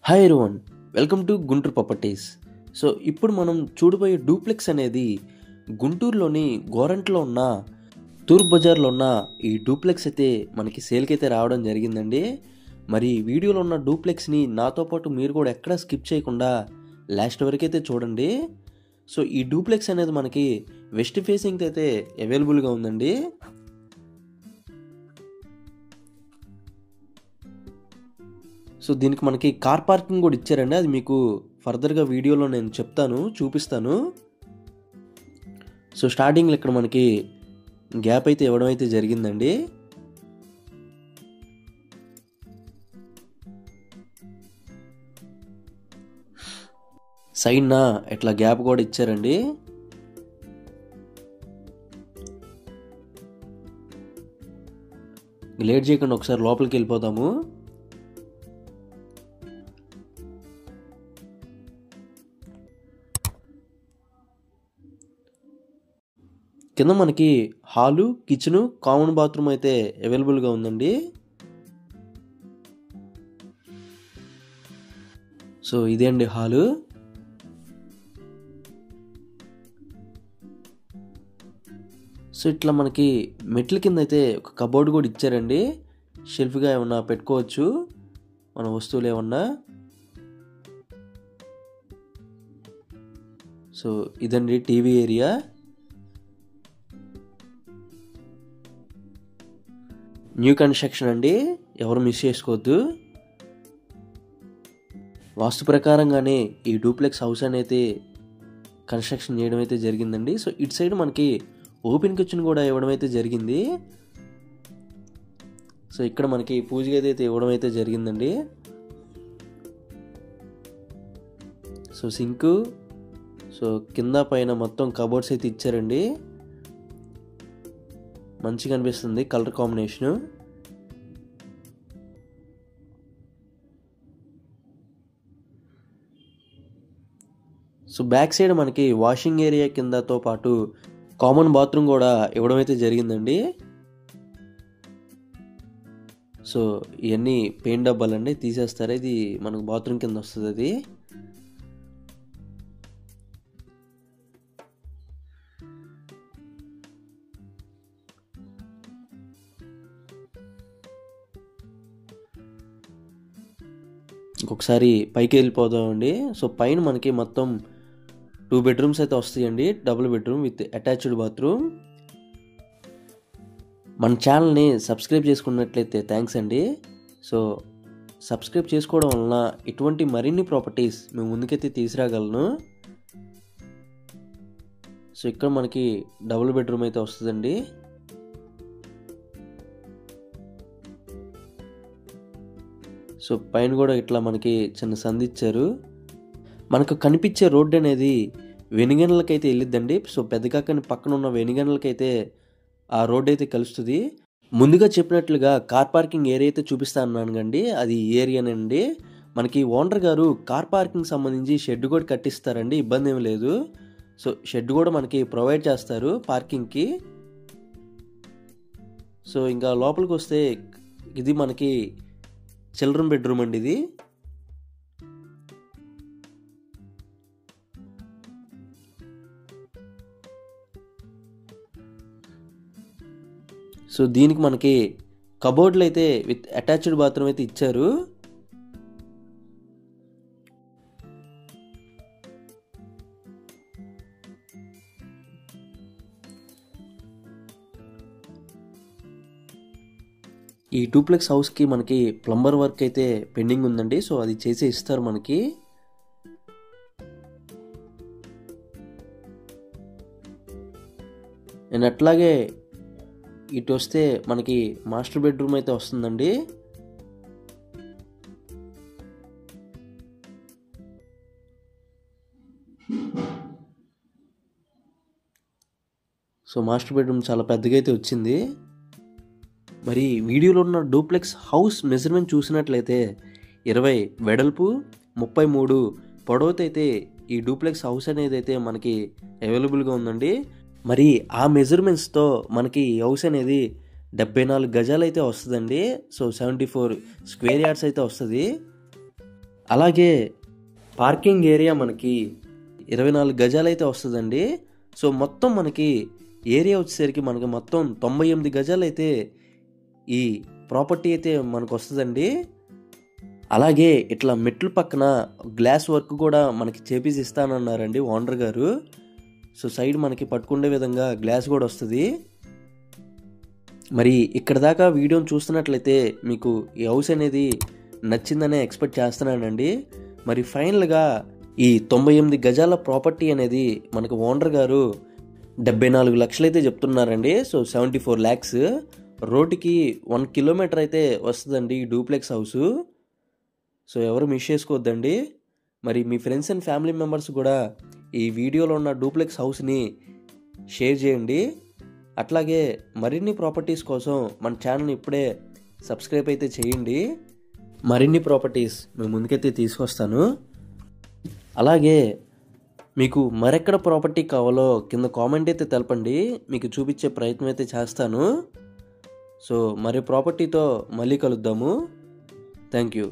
Hi everyone, welcome to Guntur properties. So ఇప్పుడు మనం చూడబోయే డూప్లెక్స్ అనేది గుంటూరులోని గోరంట్లో ఉన్న తూర్పు బజార్లో ఉన్న ఈ డూప్లెక్స్ అయితే మనకి సేల్కి అయితే రావడం జరిగిందండి. మరి వీడియోలో ఉన్న డూప్లెక్స్ని నాతో పాటు మీరు కూడా ఎక్కడా స్కిప్ చేయకుండా లాస్ట్ వరకు అయితే చూడండి. సో ఈ డూప్లెక్స్ అనేది మనకి వెస్ట్ ఫేసింగ్ అయితే అవైలబుల్గా ఉందండి. సో దీనికి మనకి కార్ పార్కింగ్ కూడా ఇచ్చారండి. అది మీకు ఫర్దర్గా వీడియోలో నేను చూపిస్తాను. సో స్టార్టింగ్లో ఇక్కడ మనకి గ్యాప్ అయితే ఇవ్వడం అయితే జరిగిందండి. సైడ్న ఇట్లా గ్యాప్ కూడా ఇచ్చారండి. లేట్ చేయకుండా ఒకసారి లోపలికి వెళ్ళిపోదాము. కింద మనకి హాలు, కిచెను, కామన్ బాత్రూమ్ అయితే అవైలబుల్గా ఉందండి. సో ఇదే అండి హాలు. సో ఇట్లా మనకి మెట్ల కింద అయితే ఒక కబోర్డ్ కూడా ఇచ్చారండి. షెల్ఫ్గా ఏమన్నా పెట్టుకోవచ్చు మన వస్తువులు ఏమన్నా. సో ఇదండి టీవీ ఏరియా. న్యూ కన్స్ట్రక్షన్ అండి, ఎవరు మిస్ చేసుకోవద్దు. వాస్తు ప్రకారంగానే ఈ డూప్లెక్స్ హౌస్ అనేది కన్స్ట్రక్షన్ చేయడం అయితే జరిగిందండి. సో ఇటు సైడ్ మనకి ఓపెన్ కిచెన్ కూడా ఇవ్వడం అయితే జరిగింది. సో ఇక్కడ మనకి పూజ గది అయితే ఇవ్వడం అయితే జరిగిందండి. సో సింక్, సో కింద పైన మొత్తం కబోర్డ్స్ అయితే ఇచ్చారండి. మంచిగా అనిపిస్తుంది colour combination. So back side మనకి వాషింగ్ ఏరియా కిందతో పాటు కామన్ బాత్రూమ్ కూడా ఇవ్వడం అయితే జరిగిందండి. సో ఇవన్నీ పెయింట్ డబ్బాలండి, తీసేస్తారు. ఇది మనకు బాత్రూమ్ కింద వస్తుంది. అది ఇంకొకసారి పైకి వెళ్ళిపోదామండి. సో పైన మనకి మొత్తం 2 బెడ్రూమ్స్ అయితే వస్తాయండి. Double bedroom with attached bathroom. మన ఛానల్ని సబ్స్క్రైబ్ చేసుకున్నట్లయితే థ్యాంక్స్ అండి. సో సబ్స్క్రైబ్ చేసుకోవడం వలన ఇటువంటి మరిన్ని ప్రాపర్టీస్ మేము ముందుకైతే తీసుకురాగలను. సో ఇక్కడ మనకి డబుల్ బెడ్రూమ్ అయితే వస్తుందండి. సో పైన కూడా ఇట్లా మనకి చిన్న సంది ఇచ్చారు. మనకు కనిపించే రోడ్డు అనేది వెనుగండ్లకైతే వెళ్ళిద్దండి. సో పెద్దకాకని పక్కన ఉన్న వెనుగండ్లకైతే ఆ రోడ్డు అయితే కలుస్తుంది. ముందుగా చెప్పినట్లుగా కార్ పార్కింగ్ ఏరియా అయితే చూపిస్తా అన్నాను కండి, అది ఏరియానండి. మనకి ఓనర్ గారు కార్ పార్కింగ్ సంబంధించి షెడ్ కూడా కట్టిస్తారండి, ఇబ్బంది ఏమి లేదు. సో షెడ్ కూడా మనకి ప్రొవైడ్ చేస్తారు పార్కింగ్కి. సో ఇంకా లోపలికి వస్తే ఇది మనకి చిల్డ్రన్ బెడ్రూమ్ అండి. ఇది సో దీనికి మనకి కబోర్డ్లు అయితే విత్ అటాచ్డ్ బాత్రూమ్ అయితే ఇచ్చారు. ఈ డూప్లెక్స్ హౌస్కి మనకి ప్లంబర్ వర్క్ అయితే పెండింగ్ ఉందండి. సో అది చేసి ఇస్తారు మనకి. నేను అట్లాగే ఇటు వస్తే మనకి మాస్టర్ బెడ్రూమ్ అయితే వస్తుందండి. సో మాస్టర్ బెడ్రూమ్ చాలా పెద్దగా అయితే వచ్చింది. మరి వీడియోలో ఉన్న డూప్లెక్స్ హౌస్ మెజర్మెంట్ చూసినట్లయితే 20 వెడల్పు, 33 పొడవుతో అయితే ఈ డూప్లెక్స్ హౌస్ అనేది అయితే మనకి అవైలబుల్గా ఉందండి. మరి ఆ మెజర్మెంట్స్తో మనకి ఈ హౌస్ అనేది 74 గజాలు అయితే వస్తుందండి. సో 74 స్క్వేర్ యార్డ్స్ అయితే వస్తుంది. అలాగే పార్కింగ్ ఏరియా మనకి 24 గజాలు అయితే వస్తుందండి. సో మొత్తం మనకి ఏరియా వచ్చేసరికి మనకి మొత్తం 98 గజాలు అయితే ఈ ప్రాపర్టీ అయితే మనకు వస్తుందండి. అలాగే ఇట్లా మెట్లు పక్కన గ్లాస్ వర్క్ కూడా మనకి చేపించి ఇస్తానన్నారండి ఓనర్ గారు. సో సైడ్ మనకి పట్టుకునే విధంగా గ్లాస్ కూడా వస్తుంది. మరి ఇక్కడ దాకా వీడియోని చూస్తున్నట్లయితే మీకు ఈ హౌస్ అనేది నచ్చిందనే ఎక్స్పెక్ట్ చేస్తున్నానండి. మరి ఫైనల్గా ఈ 98 గజాల ప్రాపర్టీ అనేది మనకు ఓనర్ గారు 74 లక్షలు అయితే చెప్తున్నారండి. So 74 lakhs. రోడ్డుకి 1 కిలోమీటర్ అయితే వస్తుందండి ఈ డూప్లెక్స్ హౌస్. సో ఎవరు మిస్ చేసుకోవద్దండి. మరి మీ ఫ్రెండ్స్ అండ్ ఫ్యామిలీ మెంబర్స్ కూడా ఈ వీడియోలో ఉన్న డూప్లెక్స్ హౌస్ని షేర్ చేయండి. అట్లాగే మరిన్ని ప్రాపర్టీస్ కోసం మన ఛానల్ని ఇప్పుడే సబ్స్క్రైబ్ అయితే చేయండి. మరిన్ని ప్రాపర్టీస్ మేము ముందుకైతే తీసుకొస్తాను. అలాగే మీకు మరెక్కడ ప్రాపర్టీ కావాలో కింద కామెంట్ అయితే తెలపండి, మీకు చూపించే ప్రయత్నం అయితే చేస్తాను. సో మరి ప్రాపర్టీతో మళ్ళీ కలుద్దాము. Thank you.